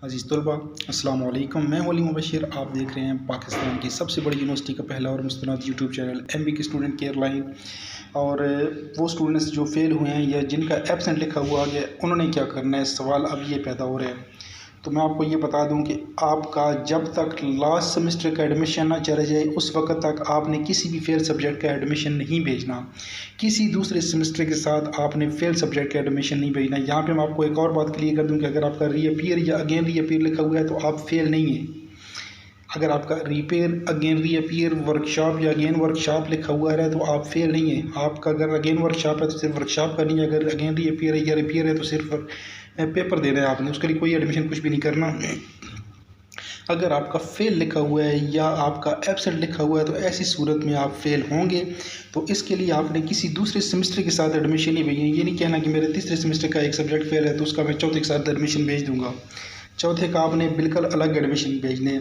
अज़ीज़ तलबा अस्सलाम वालेकुम। मैं वली मुबशिर। आप देख रहे हैं पाकिस्तान की सबसे बड़ी यूनिवर्सिटी का पहला और मुस्तनद यूट्यूब चैनल MB की स्टूडेंट केयर लाइन। और वो स्टूडेंट्स जो फेल हुए हैं या जिनका एब्सेंट लिखा हुआ है उन्होंने क्या करना है, सवाल अब ये पैदा हो रहे हैं। तो मैं आपको ये बता दूं कि आपका जब तक लास्ट सेमेस्टर का एडमिशन ना चला जाए उस वक्त तक आपने किसी भी फेल सब्जेक्ट का एडमिशन नहीं भेजना। किसी दूसरे सेमेस्टर के साथ आपने फेल सब्जेक्ट का एडमिशन नहीं भेजना। यहाँ पे मैं आपको एक और बात क्लियर कर दूं कि अगर आपका रीअपीयर या अगेन रीअपीयर लिखा हुआ है तो आप फेल नहीं है। अगर आपका रीपेयर अगेन रीअपीयर वर्कशॉप या अगेन वर्कशॉप लिखा हुआ है तो आप फेल नहीं है। आपका अगर अगेन वर्कशॉप है तो सिर्फ वर्कशॉप करनी है, अगर अगेन रीअपीयर है या रिपेयर है तो सिर्फ पेपर देना है आपने, उसके लिए कोई एडमिशन कुछ भी नहीं करना। अगर आपका फेल लिखा हुआ है या आपका एब्सेंट लिखा हुआ है तो ऐसी सूरत में आप फेल होंगे। तो इसके लिए आपने किसी दूसरे सेमेस्टर के साथ एडमिशन नहीं भेजना। ये नहीं कहना कि मेरे तीसरे सेमेस्टर का एक सब्जेक्ट फेल है तो उसका मैं चौथे के साथ एडमिशन भेज दूंगा। चौथे का आपने बिल्कुल अलग एडमिशन भेजने।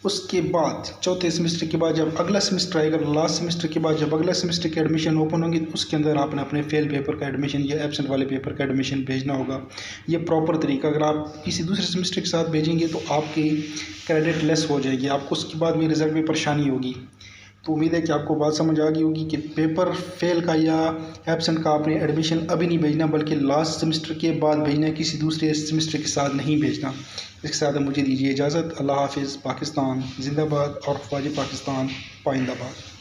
उसके बाद चौथे सेमेस्टर के बाद जब अगला सेमेस्टर आएगा, लास्ट सेमेस्टर के बाद जब अगला सेमेस्टर के एडमिशन ओपन होंगे तो उसके अंदर आपने अपने फेल पेपर का एडमिशन या एब्सेंट वाले पेपर का एडमिशन भेजना होगा। ये प्रॉपर तरीका। अगर आप किसी दूसरे सेमेस्टर के साथ भेजेंगे तो आपकी क्रेडिट लेस हो जाएगी, आपको उसके बाद में रिज़ल्ट में परेशानी होगी। तो उम्मीद है कि आपको बात समझ आ गई होगी कि पेपर फेल का या एब्सेंट का आपने एडमिशन अभी नहीं भेजना बल्कि लास्ट सेमेस्टर के बाद भेजना है, किसी दूसरे सेमेस्टर के साथ नहीं भेजना। इसके साथ मुझे दीजिए इजाज़त। अल्लाह हाफिज़। पाकिस्तान जिंदाबाद और ख्वाजा पाकिस्तान पाइंदाबाद।